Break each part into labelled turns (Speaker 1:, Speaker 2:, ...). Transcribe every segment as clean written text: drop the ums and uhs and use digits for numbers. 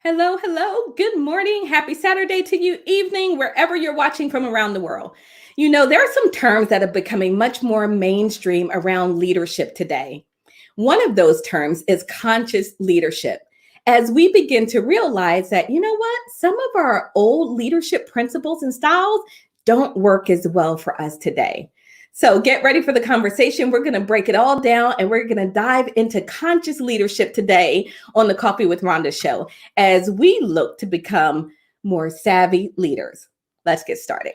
Speaker 1: Hello, hello. Good morning. Happy Saturday to you, evening, wherever you're watching from around the world. You know, there are some terms that are becoming much more mainstream around leadership today. One of those terms is conscious leadership. As we begin to realize that, you know what, some of our old leadership principles and styles don't work as well for us today. So get ready for the conversation. We're going to break it all down and we're going to dive into conscious leadership today on the Coffee with Rhonda show as we look to become more savvy leaders. Let's get started.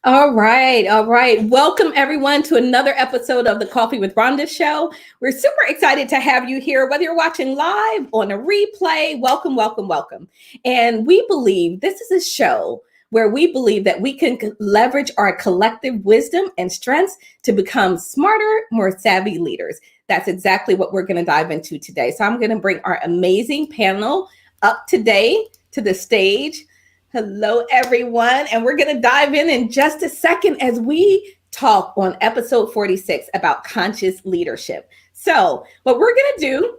Speaker 1: All right, all right. Welcome everyone to another episode of the Coffee with Rhonda show. We're super excited to have you here, whether you're watching live on a replay. Welcome, welcome, welcome. And we believe this is a show where we believe that we can leverage our collective wisdom and strengths to become smarter, more savvy leaders. That's exactly what we're going to dive into today. So I'm going to bring our amazing panel up today to the stage. Hello, everyone. And we're going to dive in just a second as we talk on episode 46 about conscious leadership. So what we're going to do,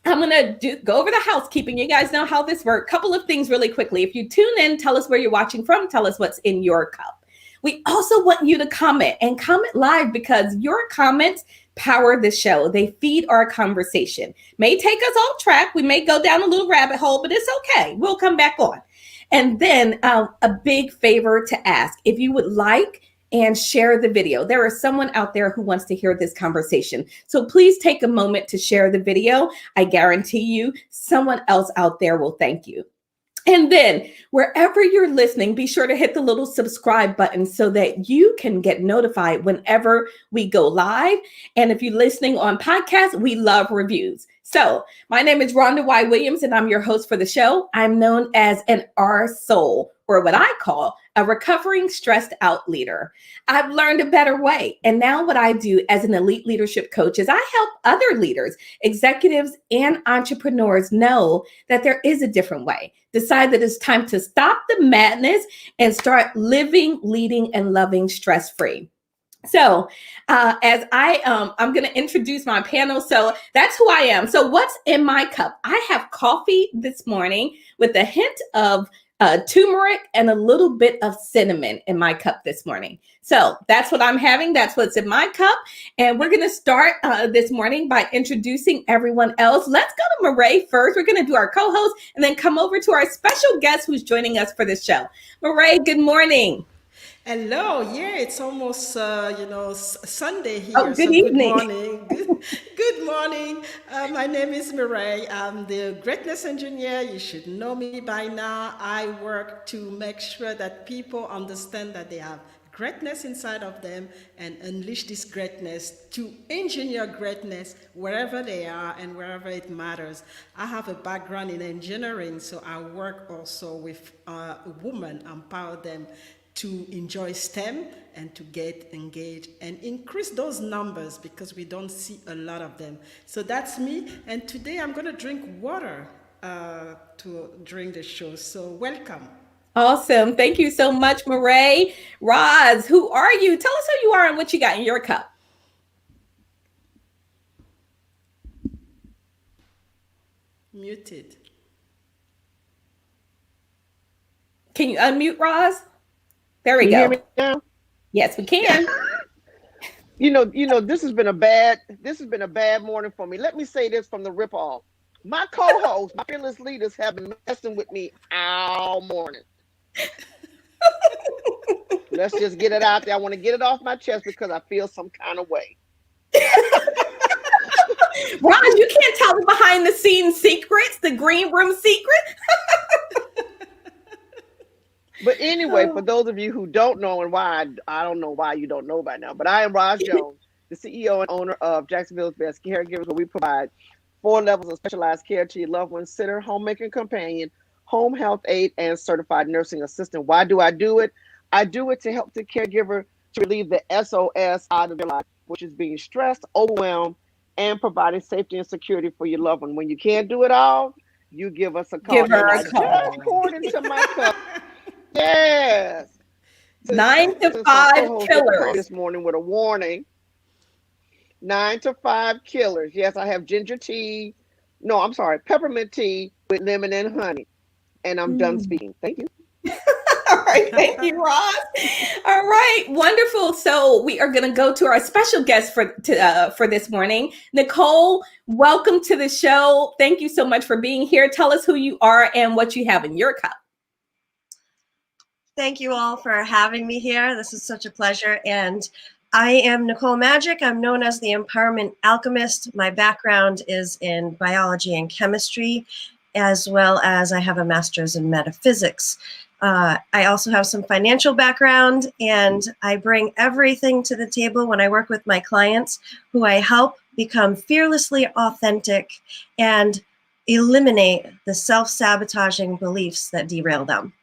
Speaker 1: I'm going to go over the housekeeping. You guys know how this works. Couple of things really quickly. If you tune in, tell us where you're watching from. Tell us what's in your cup. We also want you to comment and comment live because your comments power the show. They feed our conversation. May take us off track. We may go down a little rabbit hole, but it's okay. We'll come back on. And then a big favor to ask, if you would like and share the video. There is someone out there who wants to hear this conversation. So please take a moment to share the video. I guarantee you someone else out there will thank you. And then wherever you're listening, be sure to hit the little subscribe button so that you can get notified whenever we go live. And if you're listening on podcast, we love reviews. So my name is Rhonda Y. Williams, and I'm your host for the show. I'm known as an R soul, or what I call a recovering stressed out leader. I've learned a better way. And now what I do as an elite leadership coach is I help other leaders, executives, and entrepreneurs know that there is a different way. Decide that it's time to stop the madness and start living, leading, and loving stress-free. So I'm going to introduce my panel. So that's who I am. So what's in my cup? I have coffee this morning with a hint of turmeric and a little bit of cinnamon in my cup this morning. So that's what I'm having. That's what's in my cup. And we're going to start this morning by introducing everyone else. Let's go to Murray first. We're going to do our co-host and then come over to our special guest who's joining us for this show. Murray, good morning.
Speaker 2: Hello, yeah, it's almost Sunday here.
Speaker 1: Oh, good evening.
Speaker 2: Good morning. Good morning. My name is Mireille. I'm the greatness engineer. You should know me by now. I work to make sure that people understand that they have greatness inside of them and unleash this greatness to engineer greatness wherever they are and wherever it matters. I have a background in engineering, so I work also with women, empower them to enjoy STEM and to get engaged and increase those numbers because we don't see a lot of them. So that's me. And today I'm going to drink water during the show. So welcome.
Speaker 1: Awesome. Thank you so much, Murray. Roz, who are you? Tell us who you are and what you got in your cup.
Speaker 2: Muted.
Speaker 1: Can you unmute, Roz? There we
Speaker 3: Can
Speaker 1: go.
Speaker 3: you hear me now?
Speaker 1: Yes, we can.
Speaker 3: This has been a bad morning for me. Let me say this from the rip off. My co-hosts, my fearless leaders have been messing with me all morning. Let's just get it out there. I want to get it off my chest because I feel some kind of way.
Speaker 1: Ron, you can't tell the behind the scenes secrets, the green room secret.
Speaker 3: But anyway, for those of you who don't know, and why I don't know why you don't know by now, but I am Roz Jones, the CEO and owner of Jacksonville's Best Caregivers, where we provide 4 levels of specialized care to your loved one: sitter, homemaker companion, home health aide, and certified nursing assistant. Why do I do it? I do it to help the caregiver to relieve the SOS out of their life, which is being stressed, overwhelmed, and providing safety and security for your loved one. When you can't do it all, you give us a call.
Speaker 1: Give her a call.
Speaker 3: I just poured into my cup. Yes.
Speaker 1: 9 to 5 killers
Speaker 3: this morning with a warning. 9 to 5 killers. Yes, I have ginger tea. No, I'm sorry, peppermint tea with lemon and honey. And I'm done speaking. Thank you.
Speaker 1: All right, thank you, Roz. All right, wonderful. So we are going to go to our special guest for this morning, Nicole. Welcome to the show. Thank you so much for being here. Tell us who you are and what you have in your cup.
Speaker 4: Thank you all for having me here. This is such a pleasure. And I am Nicole Majik. I'm known as the Empowerment Alchemist. My background is in biology and chemistry, as well as I have a master's in metaphysics. I also have some financial background, and I bring everything to the table when I work with my clients, who I help become fearlessly authentic and eliminate the self-sabotaging beliefs that derail them.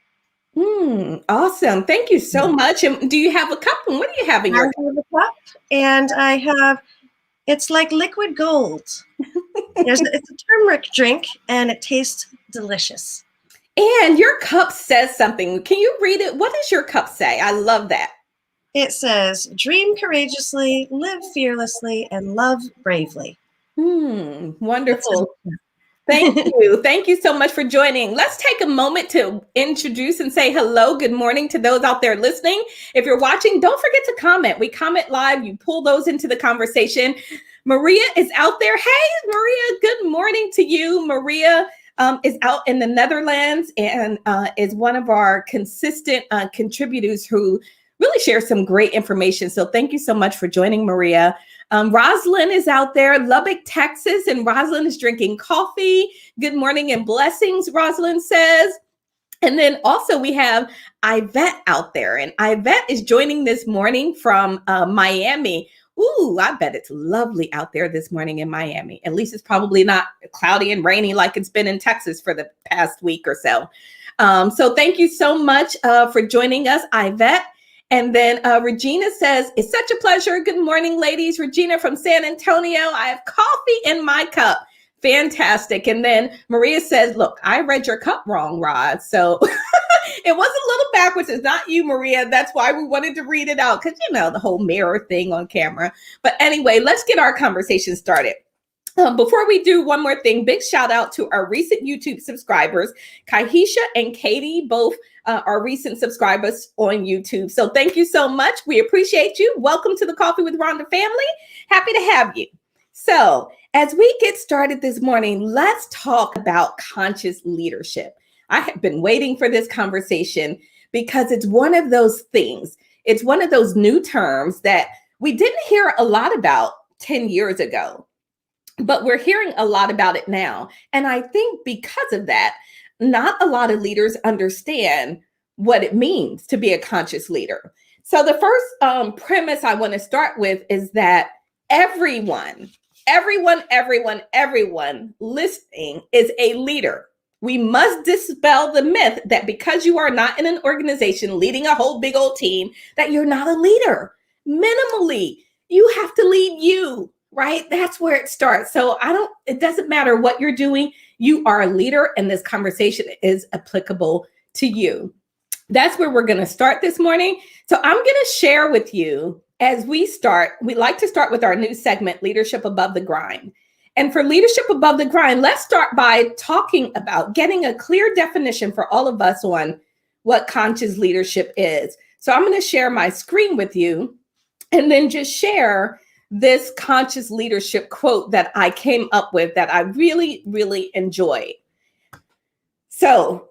Speaker 1: Awesome. Thank you so much. And do you have a cup? And what do you have in your
Speaker 4: cup? And I have, it's like liquid gold. It's a turmeric drink, and it tastes delicious.
Speaker 1: And your cup says something. Can you read it? What does your cup say? I love that.
Speaker 4: It says, dream courageously, live fearlessly, and love bravely.
Speaker 1: Wonderful. Thank you. Thank you so much for joining. Let's take a moment to introduce and say hello, good morning to those out there listening. If you're watching, don't forget to comment. We comment live. You pull those into the conversation. Maria is out there. Hey, Maria, good morning to you. Maria is out in the Netherlands and is one of our consistent contributors who really shares some great information. So thank you so much for joining, Maria. Rosalind is out there, Lubbock, Texas, and Rosalind is drinking coffee. Good morning and blessings, Rosalind says. And then also we have Yvette out there, and Yvette is joining this morning from Miami. Ooh, I bet it's lovely out there this morning in Miami. At least it's probably not cloudy and rainy like it's been in Texas for the past week or so. So thank you so much for joining us, Yvette. And then Regina says, it's such a pleasure. Good morning, ladies. Regina from San Antonio. I have coffee in my cup. Fantastic. And then Maria says, look, I read your cup wrong, Rod. So it was a little backwards. It's not you, Maria. That's why we wanted to read it out, because, you know, the whole mirror thing on camera. But anyway, let's get our conversation started. Before we do, one more thing, big shout out to our recent YouTube subscribers, Kahisha and Katie, both are recent subscribers on YouTube. So thank you so much. We appreciate you. Welcome to the Coffee with Rhonda family. Happy to have you. So as we get started this morning, let's talk about conscious leadership. I have been waiting for this conversation because it's one of those things. It's one of those new terms that we didn't hear a lot about 10 years ago. But we're hearing a lot about it now. And I think because of that, not a lot of leaders understand what it means to be a conscious leader. So the first premise I want to start with is that everyone listening is a leader. We must dispel the myth that because you are not in an organization leading a whole big old team, that you're not a leader. Minimally, you have to lead you. Right? That's where it starts. So it doesn't matter what you're doing. You are a leader, and this conversation is applicable to you. That's where we're going to start this morning. So I'm going to share with you as we start. We like to start with our new segment, Leadership Above the Grind. And for Leadership Above the Grind, let's start by talking about getting a clear definition for all of us on what conscious leadership is. So I'm going to share my screen with you and then just share this conscious leadership quote that I came up with that I really, really enjoyed. So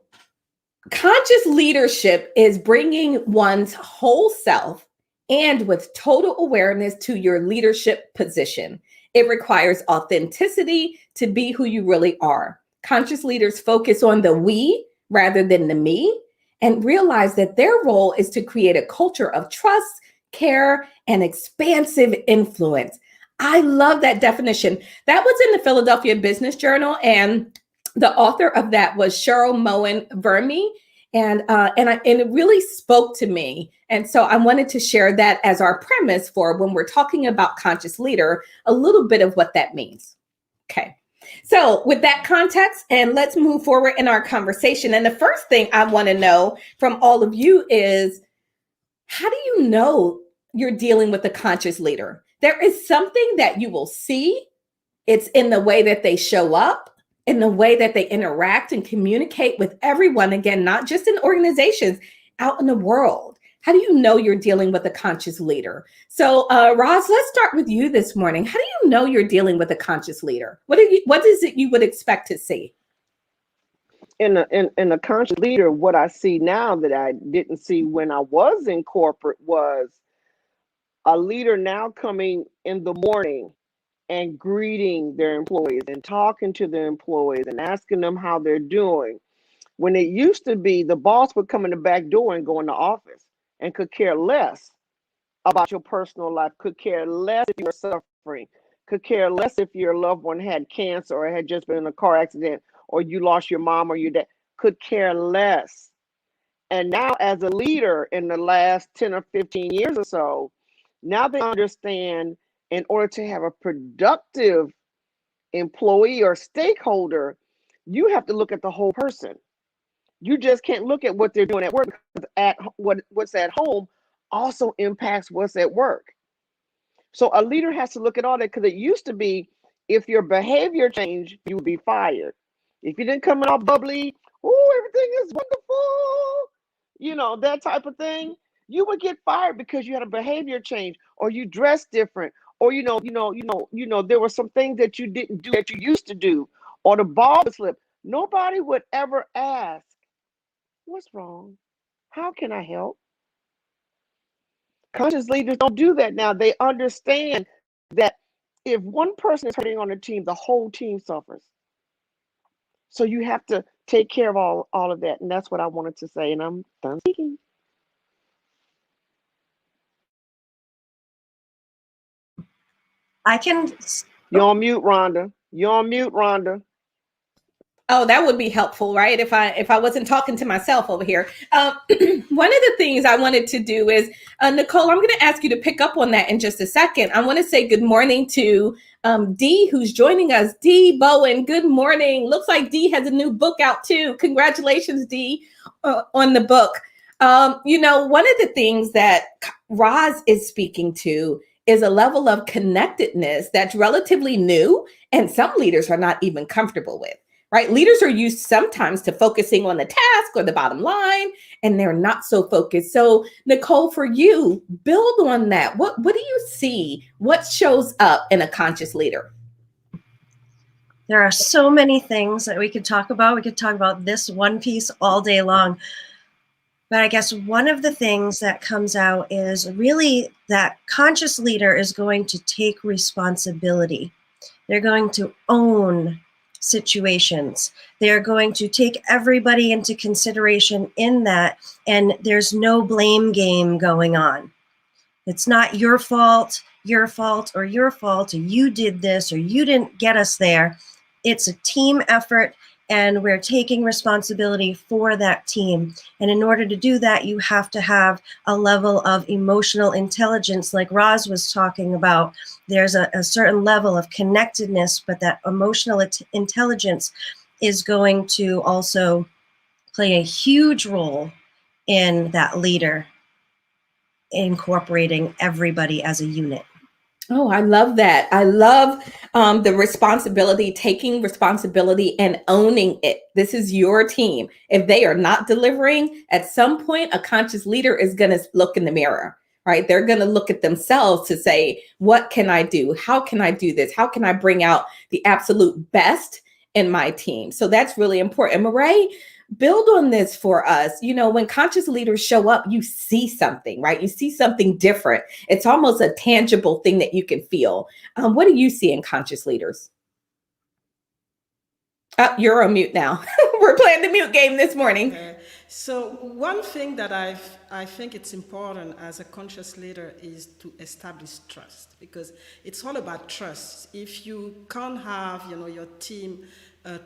Speaker 1: Conscious leadership is bringing one's whole self and with total awareness to your leadership position. It requires authenticity to be who you really are. Conscious leaders focus on the we rather than the me and realize that their role is to create a culture of trust, care, and expansive influence. I love that definition. That was in the Philadelphia Business Journal, and the author of that was Cheryl Moen Verme, and it really spoke to me. And so I wanted to share that as our premise for when we're talking about conscious leader, a little bit of what that means. Okay. So with that context, and let's move forward in our conversation. And the first thing I want to know from all of you is, how do you know you're dealing with a conscious leader? There is something that you will see. It's in the way that they show up, in the way that they interact and communicate with everyone, again, not just in organizations, out in the world. How do you know you're dealing with a conscious leader? So, Roz, let's start with you this morning. How do you know you're dealing with a conscious leader? What is it you would expect to see?
Speaker 3: In a conscious leader, what I see now that I didn't see when I was in corporate was a leader now coming in the morning and greeting their employees and talking to their employees and asking them how they're doing. When it used to be the boss would come in the back door and go in the office and could care less about your personal life, could care less if you're suffering, could care less if your loved one had cancer or had just been in a car accident or you lost your mom or your dad, could care less. And now as a leader in the last 10 or 15 years or so, now they understand in order to have a productive employee or stakeholder, you have to look at the whole person. You just can't look at what they're doing at work, because what's at home also impacts what's at work. So a leader has to look at all that, because it used to be if your behavior changed, you would be fired. If you didn't come in all bubbly, oh, everything is wonderful, you know, that type of thing, you would get fired because you had a behavior change, or you dressed different, or there were some things that you didn't do that you used to do, or the ball would slip. Nobody would ever ask, what's wrong? How can I help? Conscious leaders don't do that now. They understand that if one person is hurting on a team, the whole team suffers. So you have to take care of all of that. And that's what I wanted to say. And I'm done speaking. You're on mute, Rhonda. You're on mute, Rhonda.
Speaker 1: Oh, that would be helpful, right? If I wasn't talking to myself over here. One of the things I wanted to do is, Nicole, I'm going to ask you to pick up on that in just a second. I want to say good morning to Dee, who's joining us. Dee Bowen, good morning. Looks like Dee has a new book out too. Congratulations, Dee, on the book. One of the things that Roz is speaking to is a level of connectedness that's relatively new, and some leaders are not even comfortable with. Right? Leaders are used sometimes to focusing on the task or the bottom line, and they're not so focused. So, Nicole, for you, build on that. What do you see? What shows up in a conscious leader?
Speaker 4: There are so many things that we could talk about. We could talk about this one piece all day long. But I guess one of the things that comes out is really that conscious leader is going to take responsibility. They're going to own situations. They're going to take everybody into consideration in that, and there's no blame game going on. It's not your fault, or your fault, or you did this, or you didn't get us there. It's a team effort, and we're taking responsibility for that team. And in order to do that, you have to have a level of emotional intelligence, like Roz was talking about. There's a certain level of connectedness, but that emotional intelligence is going to also play a huge role in that leader incorporating everybody as a unit.
Speaker 1: Oh, I love that. I love the responsibility, taking responsibility and owning it. This is your team. If they are not delivering, at some point, a conscious leader is going to look in the mirror, right? They're going to look at themselves to say, what can I do? How can I do this? How can I bring out the absolute best in my team? So that's really important. Marae, build on this for us. When conscious leaders show up, you see something, right? You see something different. It's almost a tangible thing that you can feel. What do you see in conscious leaders? Oh, you're on mute now. We're playing the mute game this morning.
Speaker 2: So one thing that I think it's important as a conscious leader is to establish trust, because it's all about trust. If you can't have your team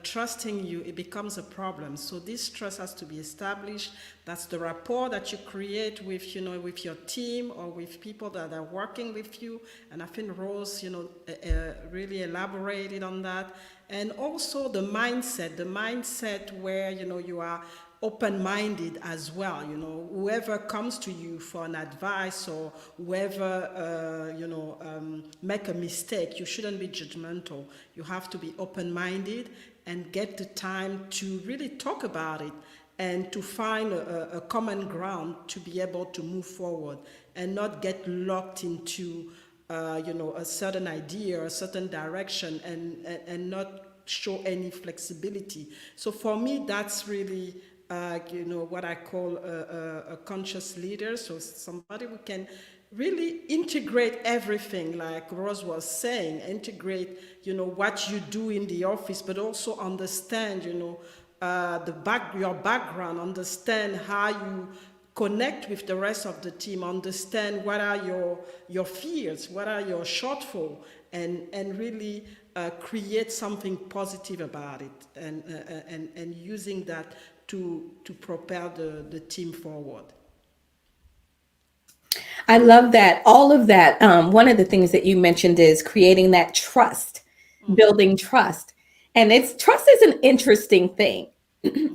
Speaker 2: trusting you, it becomes a problem. So this trust has to be established. That's the rapport that you create with with your team or with people that are working with you. And I think Rose really elaborated on that. And also the mindset where you are open-minded as well. Whoever comes to you for an advice, or whoever make a mistake, you shouldn't be judgmental. You have to be open-minded and get the time to really talk about it and to find a common ground to be able to move forward and not get locked into a certain idea or a certain direction and not show any flexibility. So for me, that's really what I call a conscious leader. So somebody who can really integrate everything, like Rose was saying, integrate what you do in the office, but also understand your background, understand how you connect with the rest of the team, understand what are your fears, what are your shortfalls, and really create something positive about it, and using that to propel the team forward.
Speaker 1: I love that. All of that. One of the things that you mentioned is creating that trust, building trust. And trust is an interesting thing.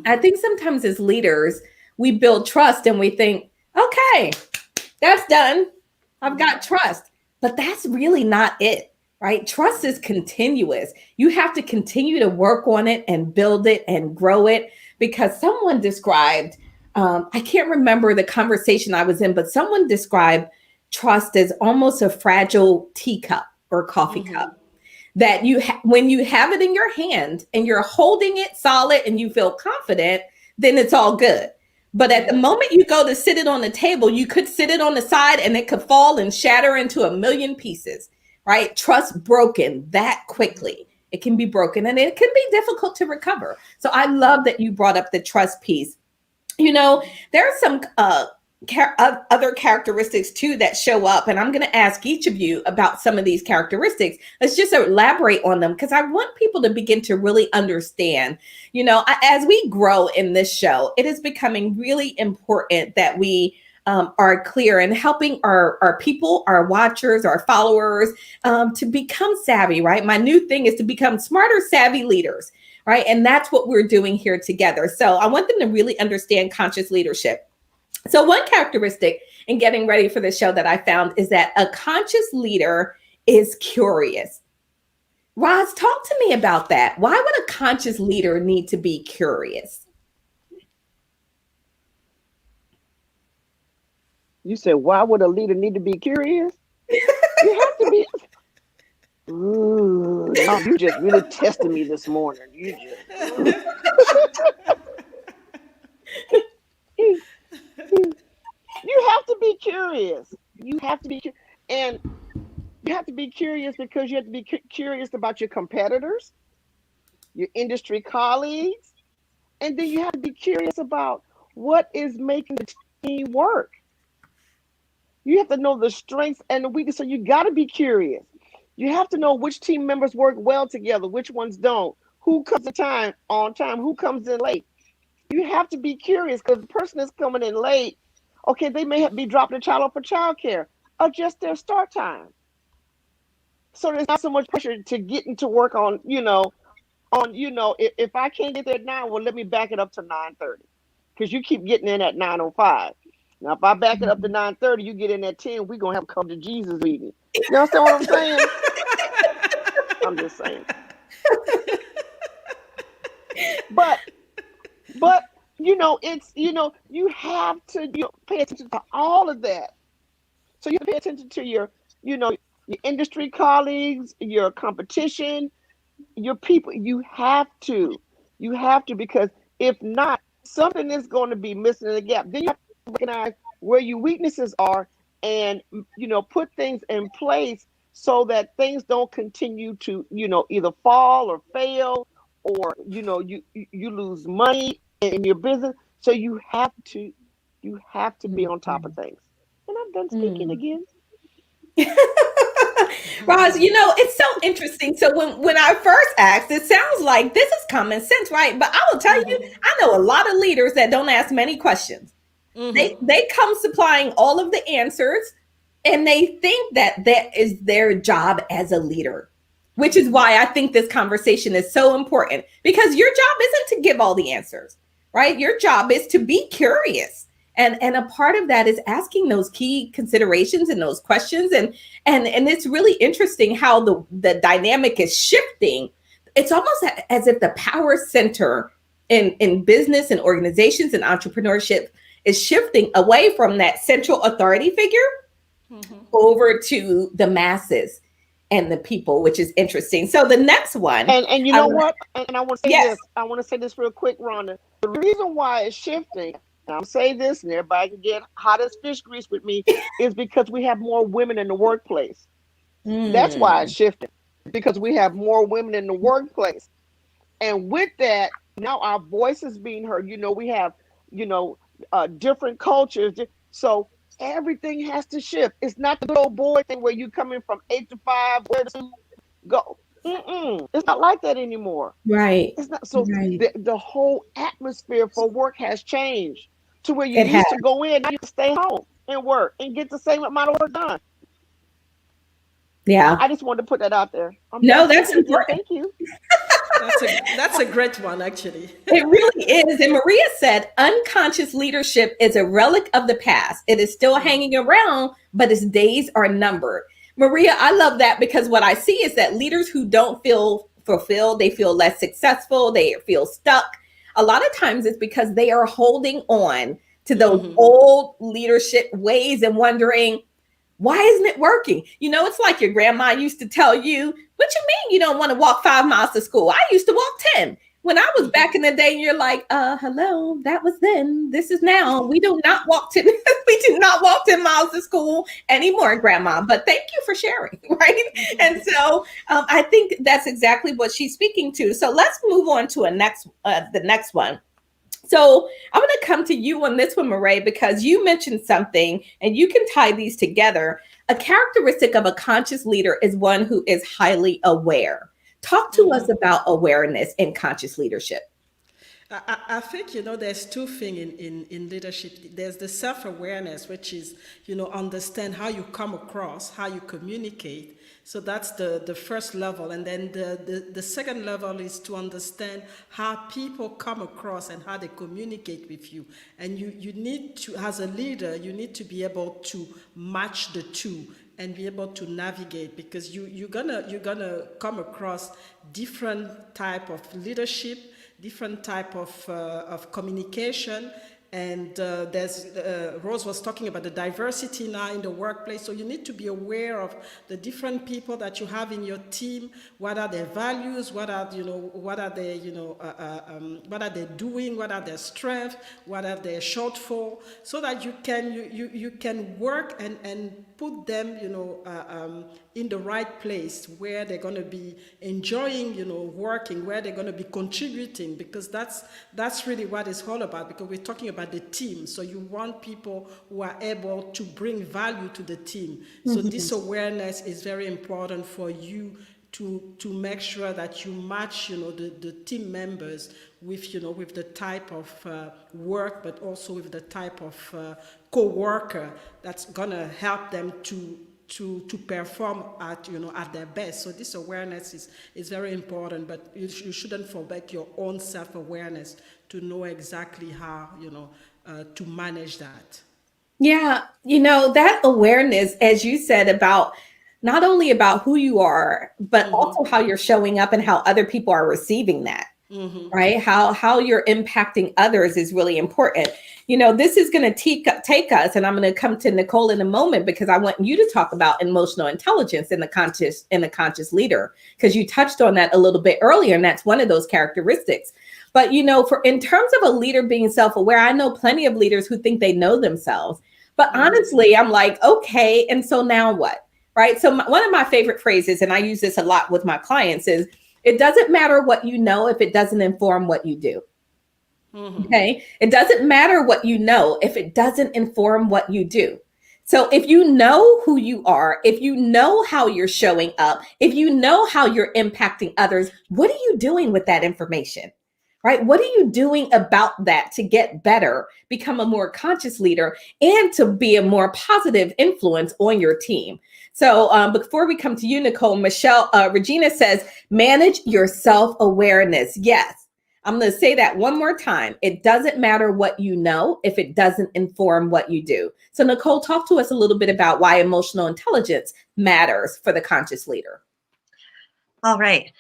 Speaker 1: I think sometimes as leaders, we build trust and we think, okay, that's done. I've got trust. But that's really not it, right? Trust is continuous. You have to continue to work on it and build it and grow it, because someone described, I can't remember the conversation I was in, but someone described trust as almost a fragile teacup or coffee cup, that when you have it in your hand and you're holding it solid and you feel confident, then it's all good. But at the moment you go to sit it on the table, you could sit it on the side and it could fall and shatter into a million pieces, right? Trust broken that quickly. It can be broken and it can be difficult to recover. So I love that you brought up the trust piece. There are some other characteristics too that show up, and I'm going to ask each of you about some of these characteristics. Let's just elaborate on them, because I want people to begin to really understand, as we grow in this show, it is becoming really important that we are clear in helping our people, our watchers, our followers to become savvy, right? My new thing is to become smarter, savvy leaders, right? And that's what we're doing here together. So I want them to really understand conscious leadership. So one characteristic in getting ready for the show that I found is that a conscious leader is curious. Roz, talk to me about that. Why would a conscious leader need to be curious?
Speaker 3: You said, why would a leader need to be curious? You have to be. Ooh, no, you just really tested me this morning. You have to be curious. You have to be and you have to be curious because you have to be curious about your competitors, your industry colleagues, and then you have to be curious about what is making the team work. You have to know the strengths and the weaknesses, so you got to be curious. You have to know which team members work well together, which ones don't, who comes on time, who comes in late. You have to be curious, because the person that's coming in late, okay, they may be dropping a child off for childcare, adjust their start time. So there's not so much pressure to get into work on, if I can't get there at 9, well, let me back it up to 9:30, because you keep getting in at 9:05. Now, if I back it up to 9:30, you get in at 10, we're going to have to come to Jesus meeting. You understand what I'm saying? I'm just saying. But it's, you have to pay attention to all of that. So you pay attention to your industry colleagues, your competition, your people. You have to, because if not, something is going to be missing in the gap. Then you have to recognize where your weaknesses are and, put things in place so that things don't continue to, either fall or fail, or, you lose money in your business. So you have to be on top of things. And I'm done speaking again.
Speaker 1: Roz, it's so interesting. So when I first asked, it sounds like this is common sense, right? But I will tell you, I know a lot of leaders that don't ask many questions. They come supplying all of the answers, and they think that is their job as a leader, which is why I think this conversation is so important, because your job isn't to give all the answers, right? Your job is to be curious. And a part of that is asking those key considerations and those questions. And it's really interesting how the dynamic is shifting. It's almost as if the power center in business and organizations and entrepreneurship is shifting away from that central authority figure over to the masses and the people, which is interesting. So the next one.
Speaker 3: And you know what? And I want to say this. I want to say this real quick, Rhonda. The reason why it's shifting, and I'll say this, and everybody can get hot as fish grease with me, is because we have more women in the workplace. That's why it's shifting, because we have more women in the workplace. And with that, now our voice is being heard. We have, different cultures. So everything has to shift. It's not the good old boy thing where you come in from 8 to 5, where to go. It's not like that anymore.
Speaker 1: Right.
Speaker 3: It's not. So the whole atmosphere for work has changed to where you used to go in, now you can stay home and work and get the same amount of work done.
Speaker 1: Yeah.
Speaker 3: I just wanted to put that out there.
Speaker 1: No, that's important.
Speaker 3: Thank you.
Speaker 2: That's a great one, actually.
Speaker 1: It really is. And Maria said, unconscious leadership is a relic of the past. It is still hanging around, but its days are numbered. Maria, I love that, because what I see is that leaders who don't feel fulfilled, they feel less successful, they feel stuck. A lot of times it's because they are holding on to those old leadership ways and wondering, why isn't it working? It's like your grandma used to tell you, what you mean you don't want to walk 5 miles to school? I used to walk 10. When I was back in the day, you're like, hello, that was then. This is now. We do not walk 10 miles to school anymore, Grandma. But thank you for sharing, right? And so I think that's exactly what she's speaking to. So let's move on to the next one. So I'm going to come to you on this one, Marae, because you mentioned something, and you can tie these together. A characteristic of a conscious leader is one who is highly aware. Talk to us about awareness and conscious leadership.
Speaker 2: I think, there's two things in leadership. There's the self-awareness, which is, understand how you come across, how you communicate. So that's the first level. And then the second level is to understand how people come across and how they communicate with you. And you need to, as a leader, you need to be able to match the two and be able to navigate, because you're gonna come across different type of leadership, different type of communication. And Rose was talking about the diversity now in the workplace. So you need to be aware of the different people that you have in your team. What are their values? What are they doing? What are their strengths? What are their shortfall? So that you can work and put them, in the right place where they're going to be enjoying, working, where they're going to be contributing, because that's really what it's all about, because we're talking about the team. So you want people who are able to bring value to the team. So this awareness is very important for you to make sure that you match, the team members with, with the type of work, but also with the type of co-worker that's gonna help them to perform at their best. So this awareness is very important, but you shouldn't forget your own self-awareness to know exactly how, to manage that.
Speaker 1: Yeah, that awareness, as you said, about not only about who you are, but also how you're showing up and how other people are receiving that. Right? How you're impacting others is really important. This is going to take us, and I'm going to come to Nicole in a moment, because I want you to talk about emotional intelligence in the conscious leader, because you touched on that a little bit earlier, and that's one of those characteristics. But, you know, for in terms of a leader being self-aware, I know plenty of leaders who think they know themselves. But honestly, I'm like, okay, and so now what? Right? So one of my favorite phrases, and I use this a lot with my clients, is it doesn't matter what you know if it doesn't inform what you do. Okay. It doesn't matter what you know if it doesn't inform what you do. So if you know who you are, if you know how you're showing up, if you know how you're impacting others, what are you doing with that information? Right? What are you doing about that to get better, become a more conscious leader, and to be a more positive influence on your team? So before we come to you, Nicole, Regina says, manage your self-awareness. Yes. I'm going to say that one more time. It doesn't matter what you know if it doesn't inform what you do. So Nicole, talk to us a little bit about why emotional intelligence matters for the conscious leader.
Speaker 4: All right.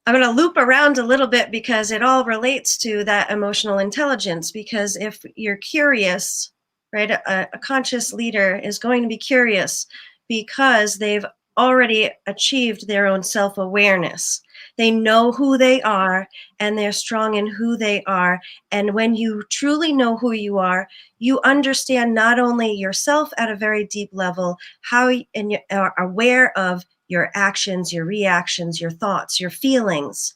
Speaker 4: I'm going to loop around a little bit because it all relates to that emotional intelligence. Because if you're curious, right, a conscious leader is going to be curious because they've already achieved their own self-awareness. They know who they are and they're strong in who they are. And when you truly know who you are, you understand not only yourself at a very deep level, and you are aware of your actions, your reactions, your thoughts, your feelings,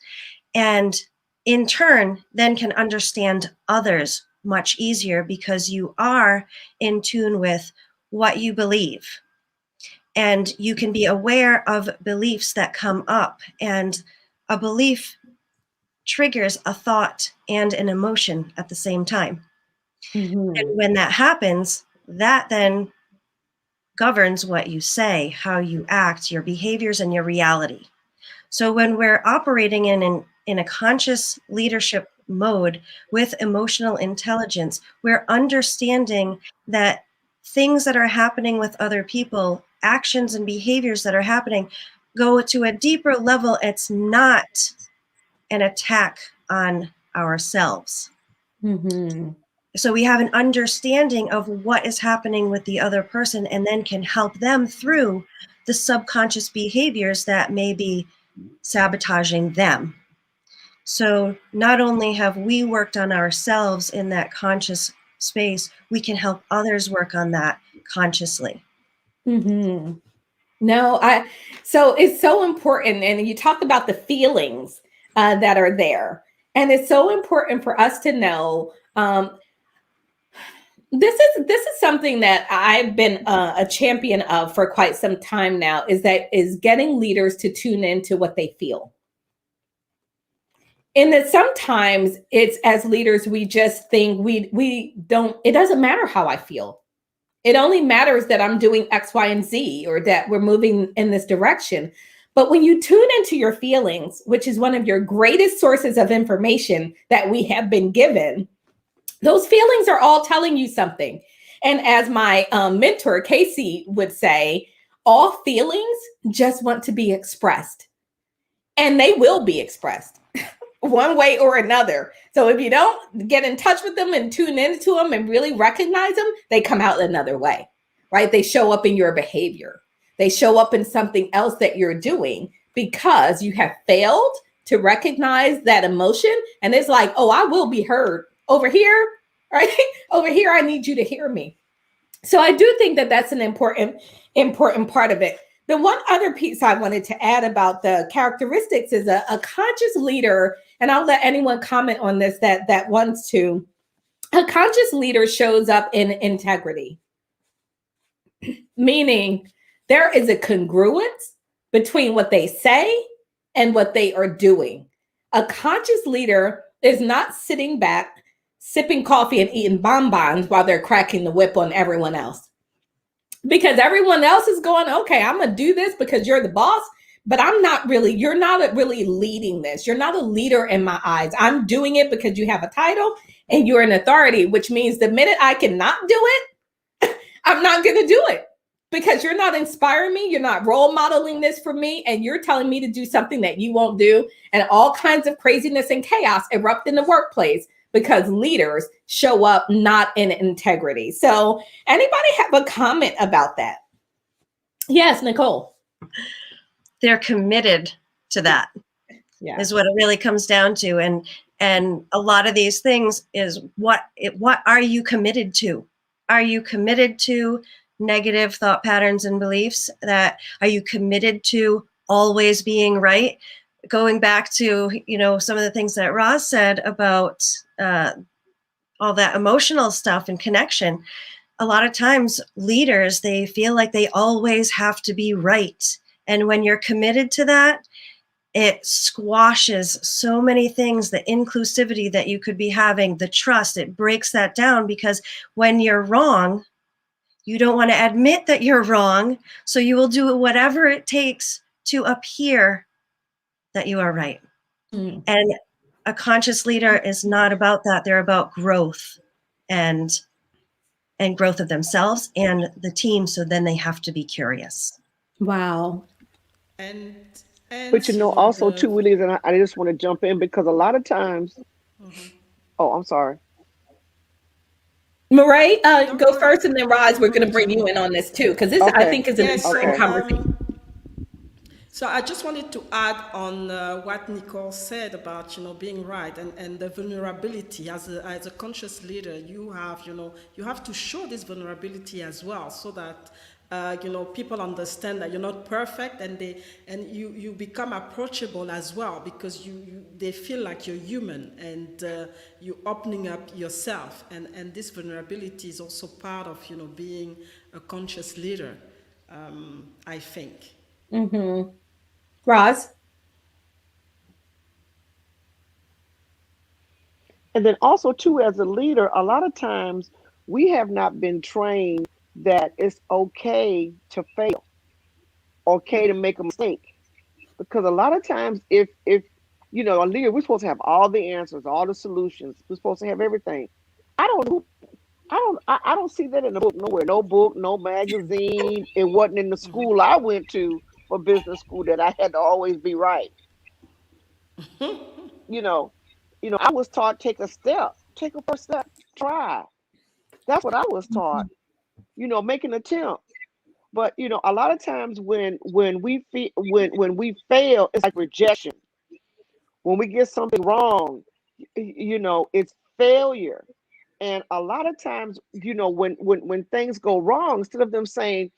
Speaker 4: and in turn then can understand others much easier because you are in tune with what you believe. And you can be aware of beliefs that come up, and a belief triggers a thought and an emotion at the same time. And when that happens, that then governs what you say, how you act, your behaviors, and your reality. So when we're operating in a conscious leadership mode with emotional intelligence, we're understanding that things that are happening with other people, actions and behaviors that are happening, go to a deeper level. It's not an attack on ourselves. So we have an understanding of what is happening with the other person and then can help them through the subconscious behaviors that may be sabotaging them. So not only have we worked on ourselves in that conscious space, we can help others work on that consciously.
Speaker 1: So it's so important. And you talk about the feelings that are there. And it's so important for us to know this is something that I've been a champion of for quite some time now, is getting leaders to tune into what they feel. And that sometimes it's, as leaders, we just think it doesn't matter how I feel. It only matters that I'm doing X, Y, and Z, or that we're moving in this direction. But when you tune into your feelings, which is one of your greatest sources of information that we have been given, those feelings are all telling you something. And as my mentor, Casey, would say, all feelings just want to be expressed. And they will be expressed one way or another. So if you don't get in touch with them and tune into them and really recognize them, they come out another way, right? They show up in your behavior. They show up in something else that you're doing because you have failed to recognize that emotion. And it's like, oh, I will be heard over here, right? Over here, I need you to hear me. So I do think that that's an important part of it. The one other piece I wanted to add about the characteristics is a conscious leader, and I'll let anyone comment on this that wants to. A conscious leader shows up in integrity, meaning there is a congruence between what they say and what they are doing. A conscious leader is not sitting back, sipping coffee and eating bonbons while they're cracking the whip on everyone else. Because everyone else is going, okay, I'm going to do this because you're the boss, but you're not really leading this. You're not a leader in my eyes. I'm doing it because you have a title and you're an authority, which means the minute I cannot do it, I'm not going to do it because you're not inspiring me. You're not role modeling this for me. And you're telling me to do something that you won't do. And all kinds of craziness and chaos erupt in the workplace because leaders show up not in integrity. So anybody have a comment about that? Yes, Nicole.
Speaker 4: They're committed to that. Yeah. Is what it really comes down to. And And a lot of these things is what are you committed to? Are you committed to negative thought patterns and beliefs? That are you committed to always being right? Going back to, some of the things that Roz said about all that emotional stuff and connection. A lot of times leaders, they feel like they always have to be right. And when you're committed to that, it squashes so many things, the inclusivity that you could be having, the trust, it breaks that down, because when you're wrong, you don't want to admit that you're wrong. So you will do whatever it takes to appear that you are right. Mm. And a conscious leader is not about that. They're about growth and growth of themselves and the team. So then they have to be curious.
Speaker 1: Wow.
Speaker 3: But also too, Willie, and I just want to jump in because a lot of times, oh, I'm sorry.
Speaker 1: Murray, go first, and then Roz, we're going to bring you in on this too, because this, I think, is an important conversation.
Speaker 2: So I just wanted to add on what Nicole said about, being right and the vulnerability. As a conscious leader, you have to show this vulnerability as well, so that people understand that you're not perfect, and you become approachable as well, because they feel like you're human, and you're opening up yourself, and this vulnerability is also part of being a conscious leader, I think.
Speaker 1: Mm-hmm. Roz?
Speaker 3: And then also too, as a leader, a lot of times we have not been trained that it's okay to fail, okay to make a mistake. Because a lot of times if a leader, we're supposed to have all the answers, all the solutions. We're supposed to have everything. I don't see that in the book nowhere. No book, no magazine. It wasn't in the school I went to for business school that I had to always be right. I was taught take a first step, try. That's what I was taught. Make an attempt. But a lot of times when we fail, it's like rejection. When we get something wrong, it's failure. And a lot of times, when things go wrong, instead of them saying,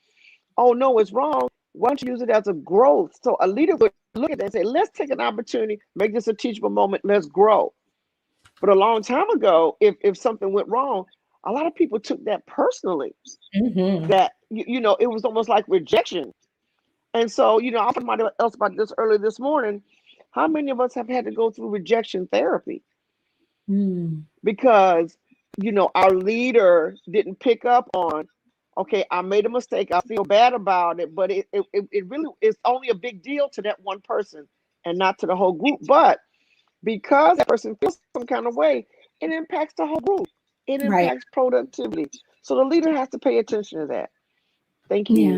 Speaker 3: "Oh no, it's wrong," why don't you use it as a growth? So a leader would look at that and say, "Let's take an opportunity, make this a teachable moment. Let's grow." But a long time ago, if something went wrong, a lot of people took that personally. Mm-hmm. That it was almost like rejection. And so, I asked somebody else about this earlier this morning. How many of us have had to go through rejection therapy? Because our leader didn't pick up on, okay, I made a mistake, I feel bad about it, but it really is only a big deal to that one person and not to the whole group. But because that person feels some kind of way, it impacts the whole group. It impacts productivity. So the leader has to pay attention to that. Thank you.
Speaker 1: Yeah.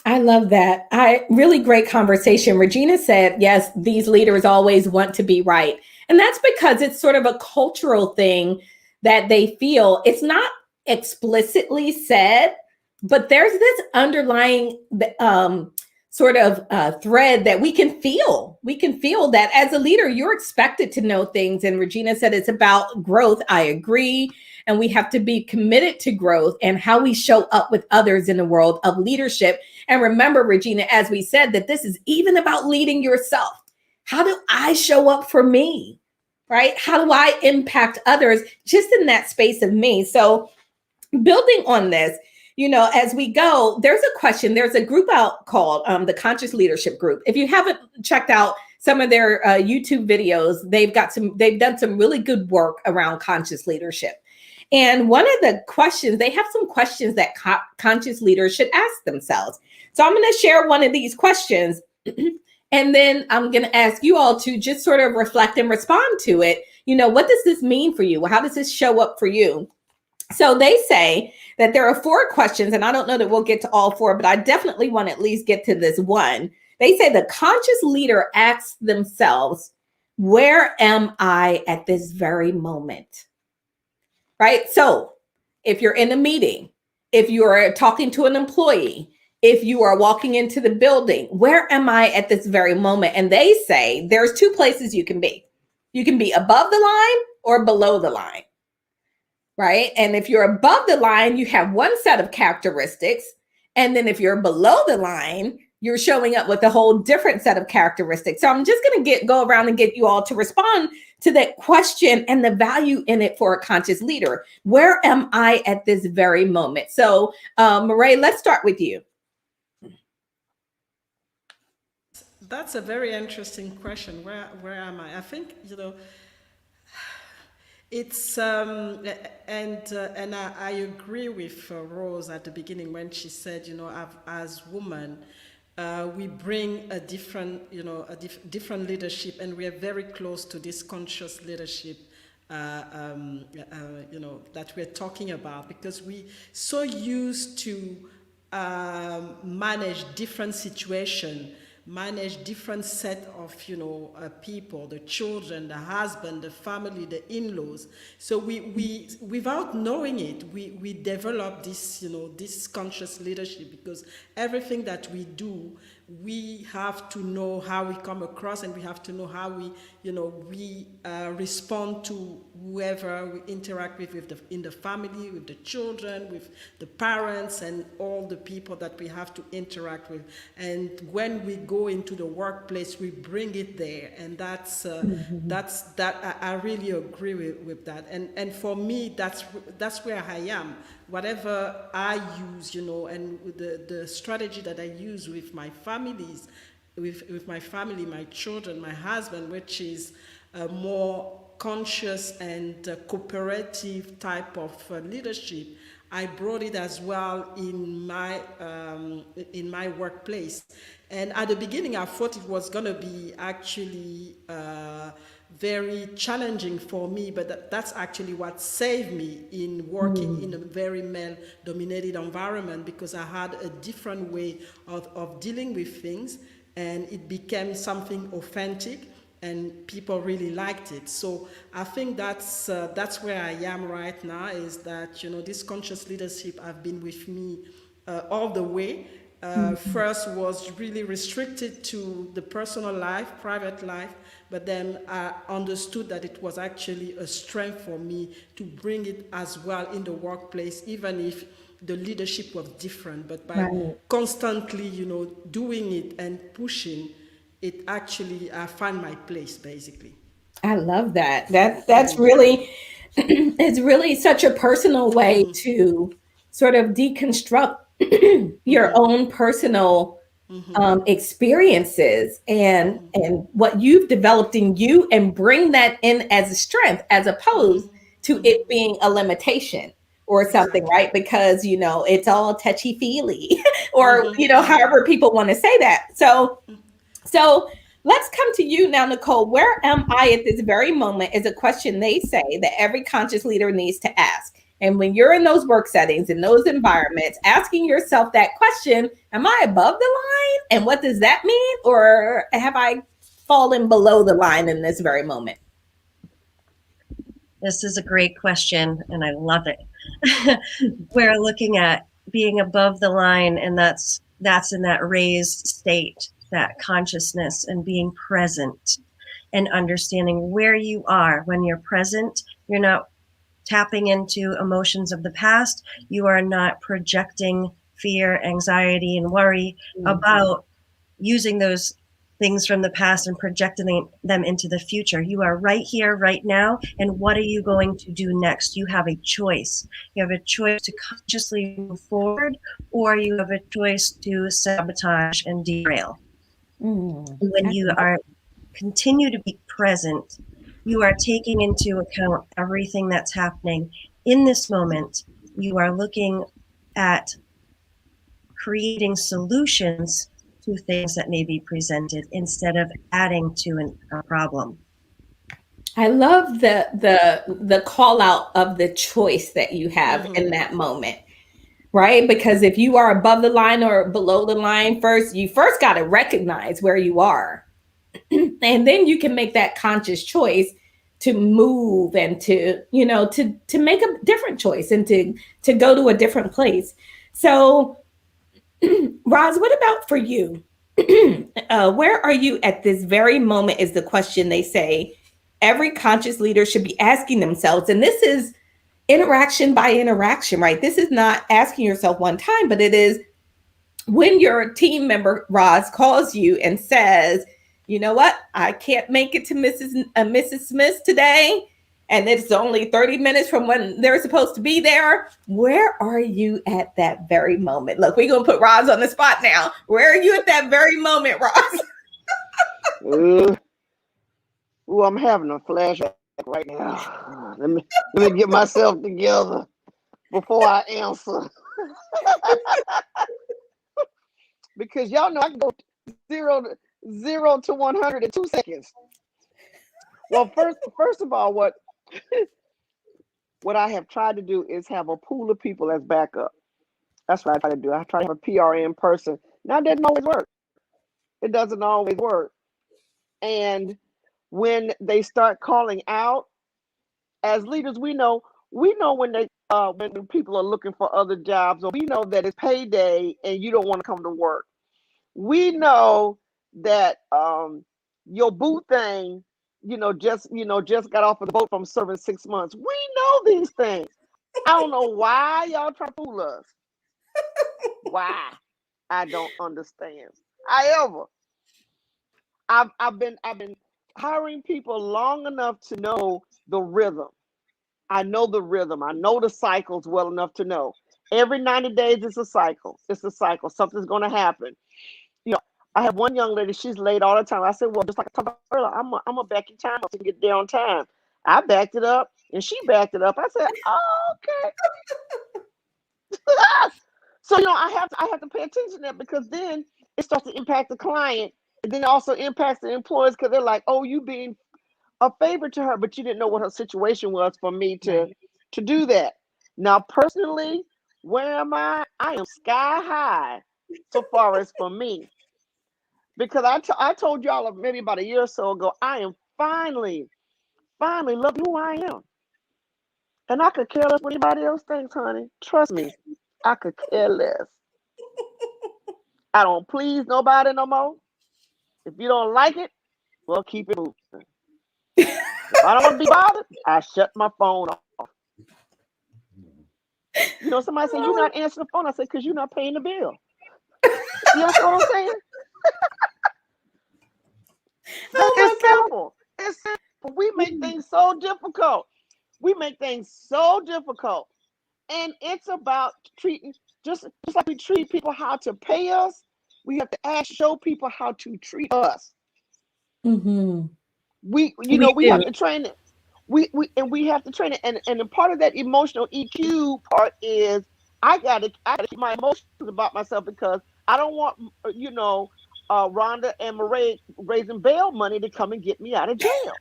Speaker 1: I love that. Really great conversation. Regina said, yes, these leaders always want to be right. And that's because it's sort of a cultural thing that they feel. It's not explicitly said, but there's this underlying sort of thread that we can feel. We can feel that as a leader, you're expected to know things. And Regina said it's about growth. I agree. And we have to be committed to growth and how we show up with others in the world of leadership. And remember, Regina, as we said, that this is even about leading yourself. How do I show up for me? Right? How do I impact others just in that space of me? So building on this, as we go, there's a question. There's a group out called the Conscious Leadership Group. If you haven't checked out some of their YouTube videos, they've done some really good work around conscious leadership. And one of the questions, they have some questions that conscious leaders should ask themselves. So I'm going to share one of these questions, and then I'm going to ask you all to just sort of reflect and respond to it. What does this mean for you? How does this show up for you? So they say that there are 4 questions, and I don't know that we'll get to all 4, but I definitely want to at least get to this one. They say the conscious leader asks themselves, where am I at this very moment? Right? So if you're in a meeting, if you are talking to an employee, if you are walking into the building, where am I at this very moment? And they say there's 2 places you can be. You can be above the line or below the line, right? And if you're above the line, you have one set of characteristics. And then if you're below the line, you're showing up with a whole different set of characteristics. So I'm just going to go around and get you all to respond to that question and the value in it for a conscious leader. Where am I at this very moment? So, Marae, let's start with you.
Speaker 2: That's a very interesting question. Where am I? I think, it's and I agree with Rose at the beginning when she said, as women, we bring a different, different leadership, and we are very close to this conscious leadership, that we're talking about, because we so used to manage different situations, manage different set of people, the children, the husband, the family, the in-laws. So we without knowing it, we develop this this conscious leadership, because everything that we do, we have to know how we come across, and we have to know how we respond to whoever we interact with in the family, with the children, with the parents, and all the people that we have to interact with. And when we go into the workplace, we bring it there, and that's that. I really agree with that. And for me, that's where I am. Whatever I use, and the strategy that I use with my families, with my family, my children, my husband, which is a more conscious and cooperative type of leadership, I brought it as well in my workplace. And at the beginning, I thought it was going to be actually very challenging for me, but that's actually what saved me in working in a very male-dominated environment, because I had a different way of dealing with things, and it became something authentic, and people really liked it. So I think that's where I am right now, is that this conscious leadership have been with me all the way. First was really restricted to the personal life, private life, but then I understood that it was actually a strength for me to bring it as well in the workplace, even if the leadership was different. But by constantly, doing it and pushing it, actually, I found my place, basically.
Speaker 1: I love that. That's really, it's really such a personal way to sort of deconstruct your own personal experiences and what you've developed in you, and bring that in as a strength, as opposed to it being a limitation or something, right? Because it's all touchy feely, or however people want to say that. So let's come to you now, Nicole. Where am I at this very moment is a question they say that every conscious leader needs to ask. And when you're in those work settings, in those environments, asking yourself that question, am I above the line? And what does that mean? Or have I fallen below the line in this very moment?
Speaker 4: This is a great question, and I love it. We're looking at being above the line, and that's in that raised state, that consciousness, and being present and understanding where you are. When you're present, you're not tapping into emotions of the past. You are not projecting fear, anxiety, and worry about using those things from the past and projecting them into the future. You are right here, right now. And what are you going to do next? You have a choice. You have a choice to consciously move forward, or you have a choice to sabotage and derail. When you are continue to be present, you are taking into account everything that's happening in this moment. You are looking at creating solutions to things that may be presented instead of adding to a problem.
Speaker 1: I love the call out of the choice that you have in that moment, right? Because if you are above the line or below the line, you first got to recognize where you are. And then you can make that conscious choice to move and to make a different choice and to go to a different place. So, Roz, what about for you? Where are you at this very moment is the question they say. every conscious leader should be asking themselves, and this is interaction by interaction, right? This is not asking yourself one time, but it is when your team member, Roz, calls you and says, you know what, I can't make it to Mrs. Smith today, and it's only 30 minutes from when they're supposed to be there. Where are you at that very moment? Look, we're going to put Roz on the spot now. Where are you at that very moment, Roz?
Speaker 3: I'm having a flashback right now. Let me get myself together before I answer. Because y'all know I can go 0 to 100 in 2 seconds. Well, first of all, what I have tried to do is have a pool of people as backup. That's what I try to do. I try to have a PRN person. Now, it doesn't always work. It doesn't always work. And when they start calling out, as leaders, we know when people are looking for other jobs, or we know that it's payday and you don't want to come to work. We know that your boo thing, just got off of the boat from serving 6 months. We know these things. I don't know why y'all try to fool us. Why? I don't understand. However, I've been hiring people long enough to know the rhythm. I know the rhythm. I know the cycles well enough to know every 90 days it's a cycle. It's a cycle. Something's going to happen. I have one young lady, she's late all the time. I said, well, just like I talked about earlier, I'm going to back your time up to get there on time. I backed it up and she backed it up. I said, oh, okay. So, I have to pay attention to that, because then it starts to impact the client, and then it also impacts the employees, because they're like, oh, you being a favor to her, but you didn't know what her situation was for me to do that. Now, personally, where am I? I am sky high so far as for me. Because I told y'all maybe about a year or so ago, I am finally loving who I am. And I could care less what anybody else thinks, honey. Trust me, I could care less. I don't please nobody no more. If you don't like it, well, keep it moving. If I don't want to be bothered, I shut my phone off. Somebody said, you're not answering the phone. I said, because you're not paying the bill. You understand what I'm saying? It's simple. It's simple. We make things so difficult. And it's about treating, just like we treat people how to pay us, we have to show people how to treat us.
Speaker 1: Mm-hmm.
Speaker 3: We have to train it. We have to train it. And a part of that emotional EQ part is I gotta keep my emotions about myself, because I don't want Rhonda and Marae raising bail money to come and get me out of jail.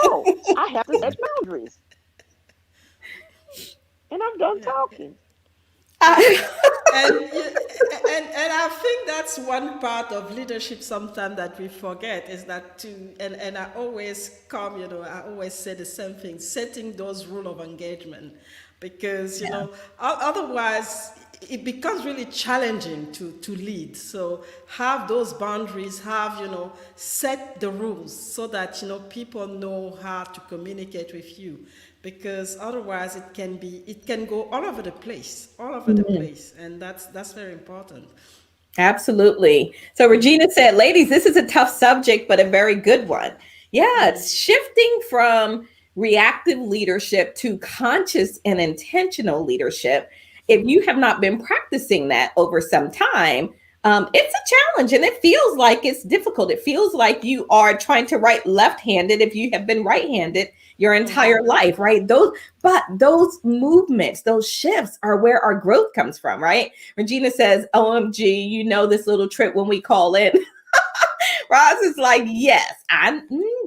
Speaker 3: So I have to set boundaries. And I'm done talking.
Speaker 2: And I think that's one part of leadership sometimes that we forget, is that and I always I always say the same thing, setting those rules of engagement, because otherwise it becomes really challenging to lead. So have those boundaries, set the rules so that people know how to communicate with you, because otherwise it can go all over the place, and that's very important.
Speaker 1: Absolutely. So Regina said, ladies, this is a tough subject, but a very good one. Yeah, it's shifting from reactive leadership to conscious and intentional leadership. If you have not been practicing that over some time, it's a challenge, and it feels like it's difficult. It feels like you are trying to write left-handed if you have been right-handed your entire life, right? Those movements, those shifts are where our growth comes from, right? Regina says, OMG, this little trip when we call in. Roz is like, yes,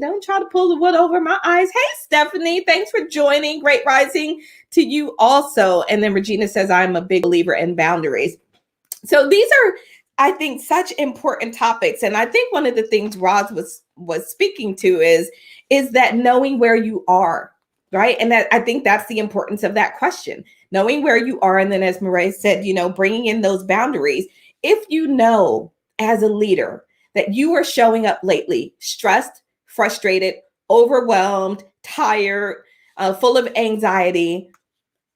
Speaker 1: don't try to pull the wood over my eyes. Hey, Stephanie, thanks for joining. Great rising to you also. And then Regina says, I'm a big believer in boundaries. So these are, I think, such important topics. And I think one of the things Roz was speaking to is that knowing where you are, right? And that I think that's the importance of that question, knowing where you are. And then as Marae said, bringing in those boundaries. If you know as a leader that you are showing up lately stressed, frustrated, overwhelmed, tired, full of anxiety.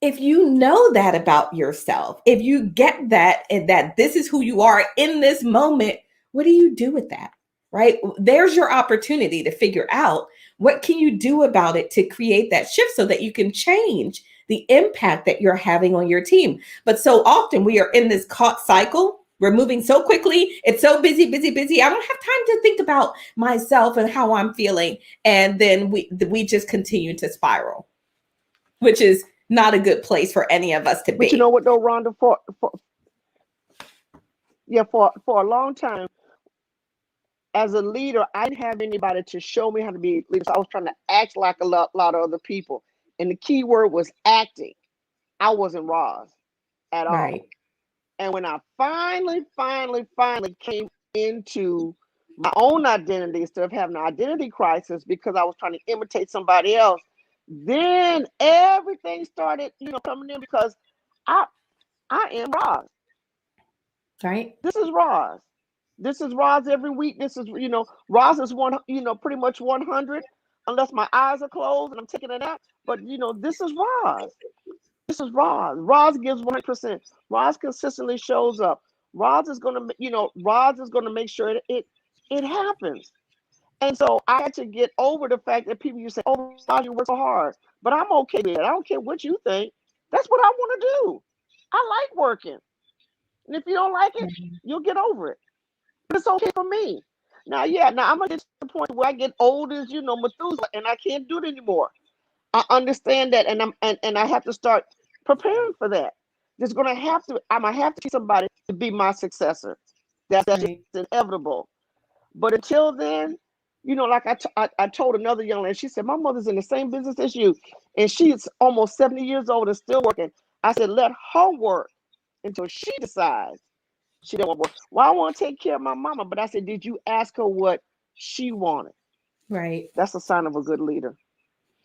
Speaker 1: If you know that about yourself, if you get that and that this is who you are in this moment, what do you do with that? Right? There's your opportunity to figure out what can you do about it to create that shift so that you can change the impact that you're having on your team. But so often we are in this caught cycle. We're moving so quickly. It's so busy, busy, busy. I don't have time to think about myself and how I'm feeling. And then we just continue to spiral, which is not a good place for any of us to be.
Speaker 3: But you know what though, Rhonda, for a long time as a leader, I didn't have anybody to show me how to be a leader. So I was trying to act like a lot of other people. And the key word was acting. I wasn't Roz at all.
Speaker 1: Right.
Speaker 3: And when I finally came into my own identity instead of having an identity crisis because I was trying to imitate somebody else, then everything started, coming in because I am Roz.
Speaker 1: Right.
Speaker 3: This is Roz. This is Roz every week. This is, Roz is one, pretty much 100, unless my eyes are closed and I'm taking a nap. But, this is Roz. This is Roz. Roz gives 100%. Roz consistently shows up. Roz is going to make sure it happens. And so I had to get over the fact that people you say, oh, Roz, you work so hard. But I'm okay with it. I don't care what you think. That's what I want to do. I like working. And if you don't like it, you'll get over it. But it's okay for me. Now I'm going to get to the point where I get old as, Methuselah, and I can't do it anymore. I understand that, and I have to start preparing for that. I'm going to have to get somebody to be my successor. That's right. Just inevitable. But until then, like I told another young lady, she said, my mother's in the same business as you, and she's almost 70 years old and still working. I said, let her work until she decides she don't want to work. Well, I want to take care of my mama, but I said, did you ask her what she wanted? Right. That's a sign of a good leader.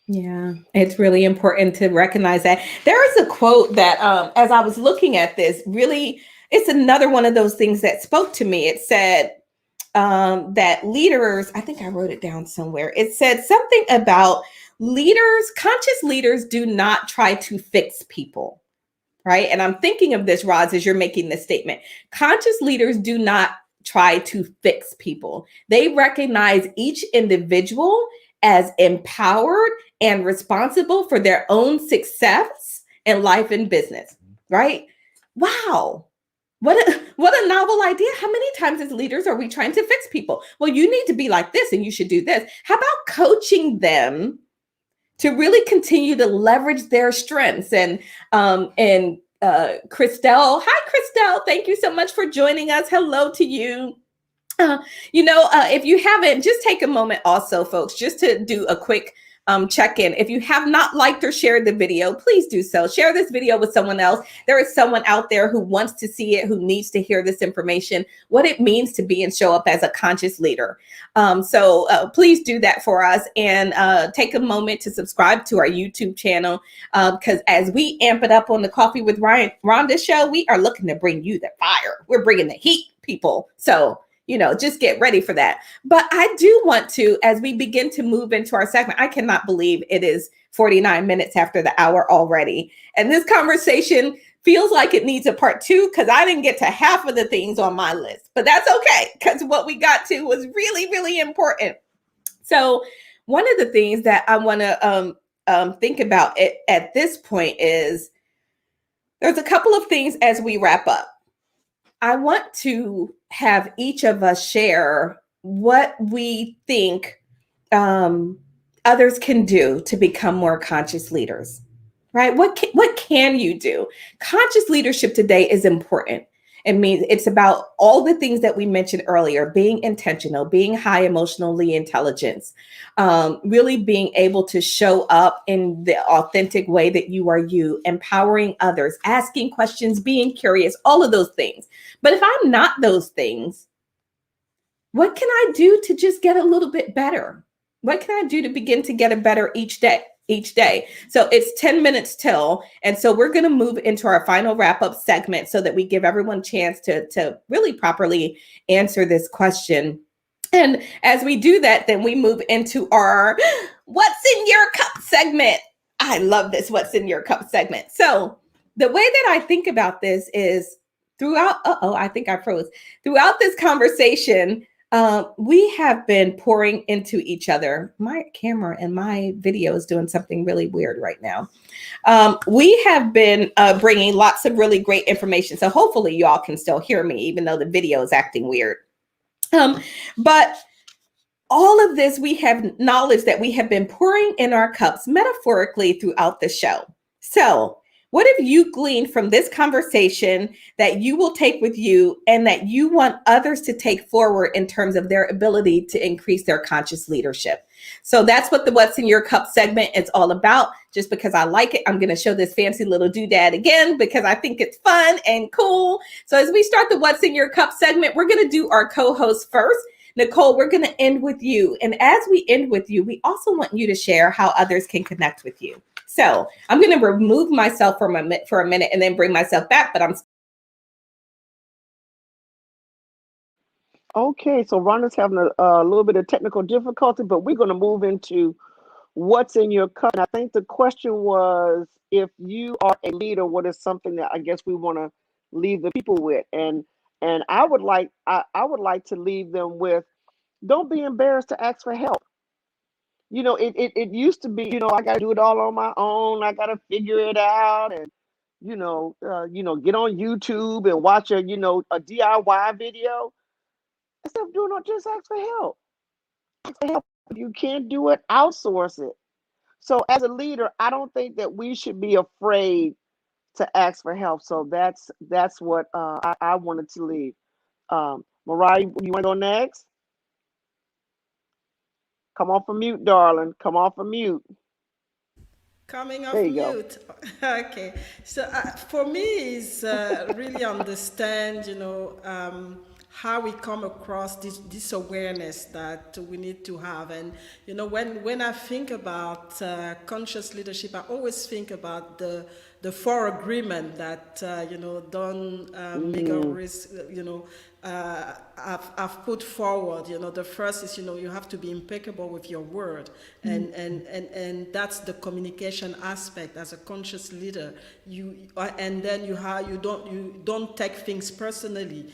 Speaker 1: Yeah, it's really important to recognize that. There is a quote that as I was looking at this, really, it's another one of those things that spoke to me. It said that leaders, I think I wrote it down somewhere. It said something about conscious leaders do not try to fix people. Right. And I'm thinking of this, Roz, as you're making this statement. Conscious leaders do not try to fix people. They recognize each individual as empowered and responsible for their own success in life and business. Right. Wow. What a novel idea. How many times as leaders are we trying to fix people? Well, you need to be like this and you should do this. How about coaching them to really continue to leverage their strengths? And Christelle, hi, Christelle. Thank you so much for joining us. Hello to you. If you haven't, just take a moment also, folks, just to do a quick check-in. If you have not liked or shared the video, please do so. Share this video with someone else. There is someone out there who wants to see it, who needs to hear this information, what it means to be and show up as a conscious leader. So please do that for us, and take a moment to subscribe to our YouTube channel, because as we amp it up on the Coffee with Rhonda show, we are looking to bring you the fire. We're bringing the heat, people. So just get ready for that. But I do want to, as we begin to move into our segment, I cannot believe it is 49 minutes after the hour already. And this conversation feels like it needs a part 2 because I didn't get to half of the things on my list. But that's okay, because what we got to was really, really important. So one of the things that I want to think about at this point is there's a couple of things as we wrap up. I want to have each of us share what we think others can do to become more conscious leaders, right? What can you do? Conscious leadership today is important. It means it's about all the things that we mentioned earlier, being intentional, being high emotionally intelligence, really being able to show up in the authentic way that you are you, empowering others, asking questions, being curious, all of those things. But if I'm not those things, what can I do to just get a little bit better? What can I do to begin to get a better each day? So it's 10 minutes till. And so we're going to move into our final wrap up segment so that we give everyone a chance to really properly answer this question. And as we do that, then we move into our What's in Your Cup segment. I love this What's in Your Cup segment. So the way that I think about this is throughout, I think I froze. Throughout this conversation, we have been pouring into each other. My camera and my video is doing something really weird right now. We have been bringing lots of really great information. So hopefully you all can still hear me, even though the video is acting weird. But all of this, we have knowledge that we have been pouring in our cups metaphorically throughout the show. So what have you gleaned from this conversation that you will take with you and that you want others to take forward in terms of their ability to increase their conscious leadership? So that's what the What's in Your Cup segment is all about. Just because I like it, I'm going to show this fancy little doodad again because I think it's fun and cool. So as we start the What's in Your Cup segment, we're going to do our co-host first. Nicole, we're going to end with you. And as we end with you, we also want you to share how others can connect with you. So I'm going to remove myself for a minute and then bring myself back, but I'm.
Speaker 3: Okay, so Rhonda's having a little bit of technical difficulty, but we're going to move into what's in your cup. And I think the question was, if you are a leader, what is something that I guess we want to leave the people with? And I would like to leave them with, don't be embarrassed to ask for help. You know, it used to be, I got to do it all on my own. I got to figure it out, and get on YouTube and watch a DIY video. Instead of doing it, just ask for help. Ask for help. If you can't do it, outsource it. So as a leader, I don't think that we should be afraid to ask for help. So that's what I wanted to leave. Mariah, you want to go next? Come off of mute, darling. Come off of mute.
Speaker 2: Coming
Speaker 3: There
Speaker 2: off
Speaker 3: you go.
Speaker 2: mute. Okay. So for me, is really understand, how we come across this awareness that we need to have. And, when I think about conscious leadership, I always think about the four agreement that, Don Miguel Ruiz, I've put forward. The first is, you have to be impeccable with your word, and that's the communication aspect as a conscious leader. And then you don't take things personally.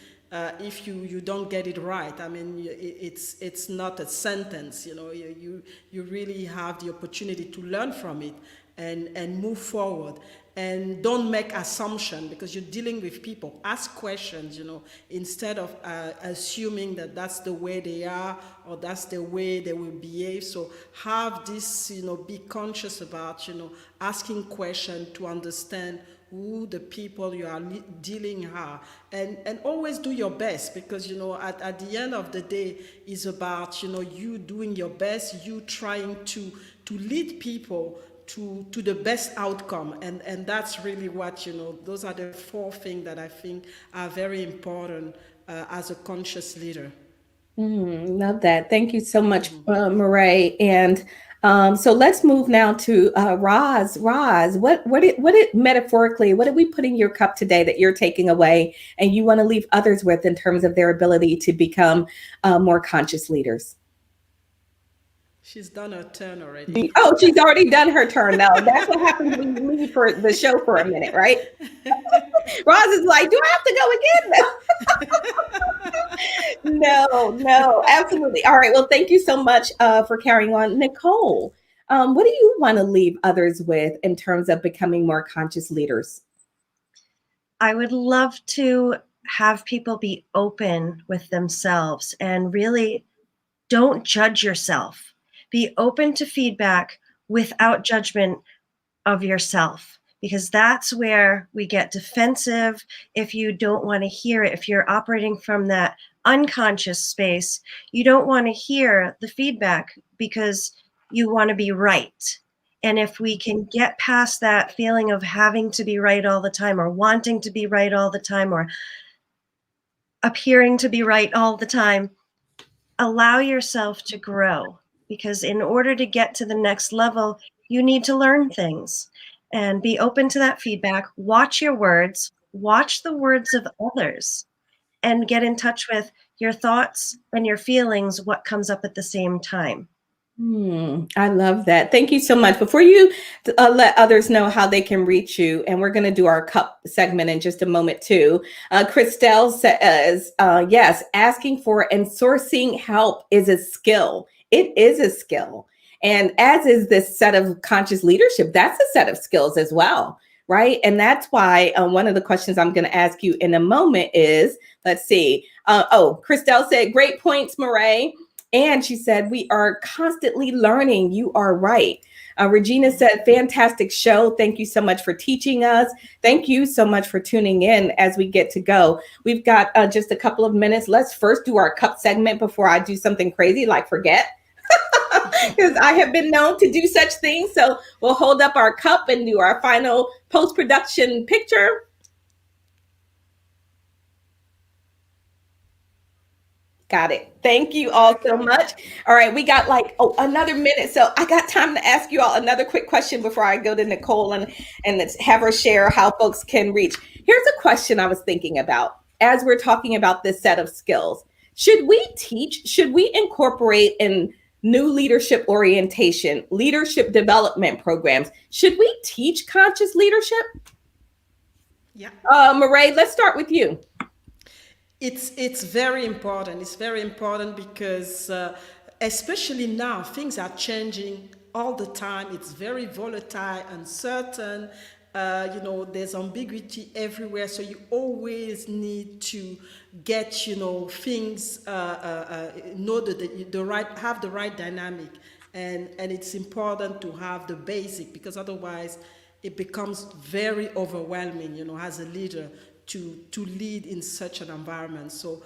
Speaker 2: If you don't get it right. I mean, it's not a sentence. You really have the opportunity to learn from it and move forward. And don't make assumption, because you're dealing with people. Ask questions, instead of assuming that that's the way they are or that's the way they will behave. So have this, be conscious about, asking questions to understand who the people you are dealing are, and always do your best, because at the end of the day is about you doing your best, you trying to lead people to the best outcome, and that's really what those are the four things that I think are very important as a conscious leader.
Speaker 1: Love that. Thank you so much, Marae. And so let's move now to Roz. Roz, what metaphorically, what did we put in your cup today that you're taking away and you want to leave others with in terms of their ability to become more conscious leaders?
Speaker 2: She's done her turn already.
Speaker 1: Oh, she's already done her turn. Now that's what happens when you leave for the show for a minute, right? Roz is like, do I have to go again? No, absolutely. All right. Well, thank you so much for carrying on. Nicole, what do you want to leave others with in terms of becoming more conscious leaders?
Speaker 4: I would love to have people be open with themselves and really don't judge yourself. Be open to feedback without judgment of yourself, because that's where we get defensive if you don't want to hear it. If you're operating from that unconscious space, you don't want to hear the feedback because you want to be right. And if we can get past that feeling of having to be right all the time, or wanting to be right all the time, or appearing to be right all the time, allow yourself to grow. Because in order to get to the next level, you need to learn things and be open to that feedback. Watch your words, watch the words of others, and get in touch with your thoughts and your feelings, what comes up at the same time.
Speaker 1: I love that. Thank you so much. Before you let others know how they can reach you, and we're going to do our cup segment in just a moment too. Christelle says, yes, asking for and sourcing help is a skill. It is a skill. And as is this set of conscious leadership, that's a set of skills as well, right? And that's why one of the questions I'm going to ask you in a moment is, let's see. Christelle said, great points, Marae. And she said, we are constantly learning. You are right. Regina said, fantastic show. Thank you so much for teaching us. Thank you so much for tuning in as we get to go. We've got just a couple of minutes. Let's first do our cup segment before I do something crazy like forget. Because I have been known to do such things. So we'll hold up our cup and do our final post-production picture. Got it. Thank you all so much. All right, we got another minute. So I got time to ask you all another quick question before I go to Nicole and let's have her share how folks can reach. Here's a question I was thinking about as we're talking about this set of skills. Should we incorporate in new leadership orientation, leadership development programs? Should we teach conscious leadership?
Speaker 2: Yeah.
Speaker 1: Marae, let's start with you.
Speaker 2: It's very important. It's very important because especially now, things are changing all the time. It's very volatile, uncertain. There's ambiguity everywhere. So you always need to get, things in order that have the right dynamic. And it's important to have the basic, because otherwise it becomes very overwhelming, as a leader to lead in such an environment. So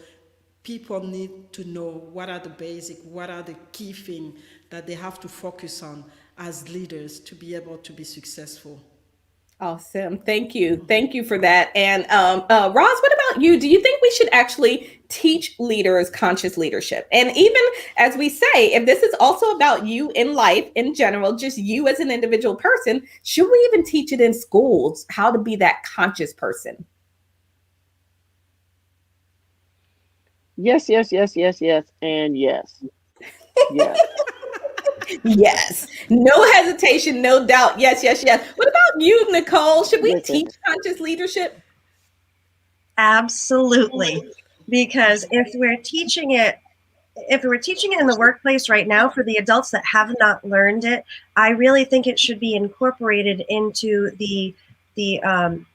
Speaker 2: people need to know what are the basic, what are the key things that they have to focus on as leaders to be able to be successful.
Speaker 1: Awesome. Thank you. Thank you for that. And Roz, what about you? Do you think we should actually teach leaders conscious leadership? And even as we say, if this is also about you in life in general, just you as an individual person, should we even teach it in schools, how to be that conscious person?
Speaker 3: Yes, and yes. Yes.
Speaker 1: Yes. No hesitation, no doubt. Yes. What about you, Nicole? Should we teach conscious leadership?
Speaker 4: Absolutely. Because if we're teaching it in the workplace right now for the adults that have not learned it, I really think it should be incorporated into the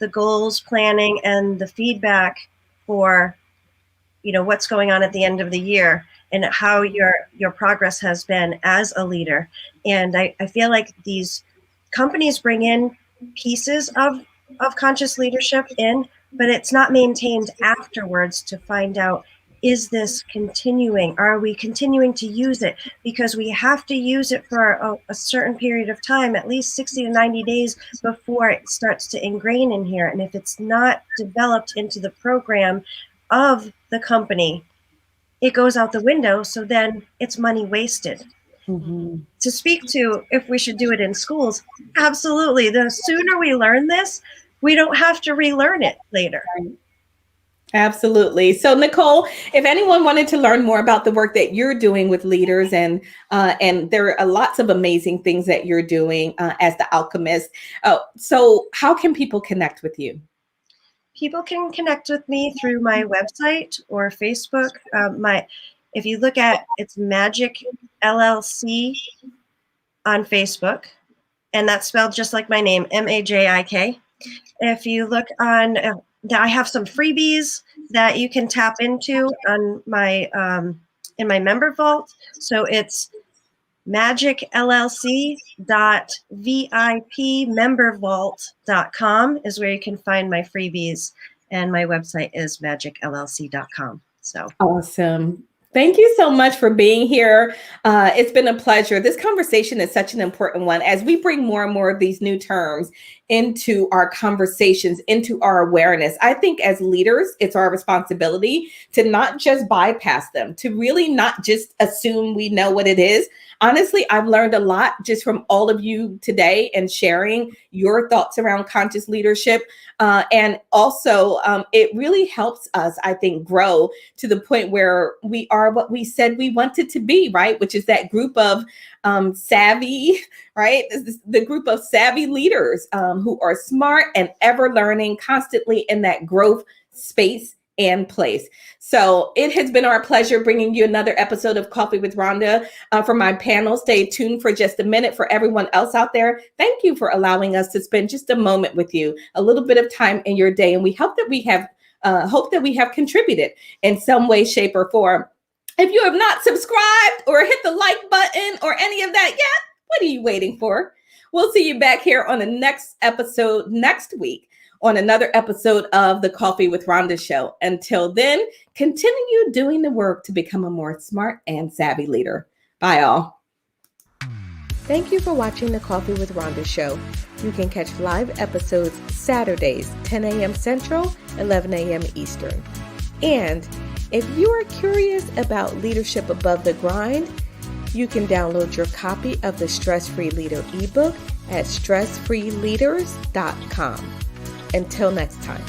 Speaker 4: goals planning and the feedback for what's going on at the end of the year and how your progress has been as a leader. And I feel like these companies bring in pieces of conscious leadership in, but it's not maintained afterwards to find out, is this continuing? Are we continuing to use it? Because we have to use it for a certain period of time, at least 60 to 90 days before it starts to ingrain in here. And if it's not developed into the program of the company, it goes out the window. So then it's money wasted. Mm-hmm. To speak to if we should do it in schools, absolutely. The sooner we learn this, we don't have to relearn it later.
Speaker 1: Absolutely. So Nicole, if anyone wanted to learn more about the work that you're doing with leaders, and there are lots of amazing things that you're doing as the Alchemist. So how can people connect with you?
Speaker 4: People can connect with me through my website or Facebook. If you look at, it's Majik LLC on Facebook, and that's spelled just like my name, Majik. If you look on, I have some freebies that you can tap into on my in my member vault. So it's magicllc.vipmembervault.com is where you can find my freebies, and my website is magicllc.com. So
Speaker 1: awesome. Thank you so much for being here. It's been a pleasure. This conversation is such an important one as we bring more and more of these new terms into our conversations, into our awareness. I think as leaders, it's our responsibility to not just bypass them, to really not just assume we know what it is. Honestly, I've learned a lot just from all of you today and sharing your thoughts around conscious leadership. And also, it really helps us, I think, grow to the point where we are what we said we wanted to be, right? Which is that group of savvy, right? The group of savvy leaders who are smart and ever learning, constantly in that growth space and place. So it has been our pleasure bringing you another episode of Coffee with Rhonda. For my panel, stay tuned for just a minute. For everyone else out there, thank you for allowing us to spend just a moment with you, a little bit of time in your day. And we hope that we have contributed in some way, shape, or form. If you have not subscribed or hit the like button or any of that yet, what are you waiting for? We'll see you back here on the next episode next week on another episode of the Coffee with Rhonda show. Until then, continue doing the work to become a more smart and savvy leader. Bye, all. Thank you for watching the Coffee with Rhonda show. You can catch live episodes Saturdays, 10 a.m. Central, 11 a.m. Eastern. And if you are curious about leadership above the grind, you can download your copy of the Stress-Free Leader ebook at stressfreeleaders.com. Until next time.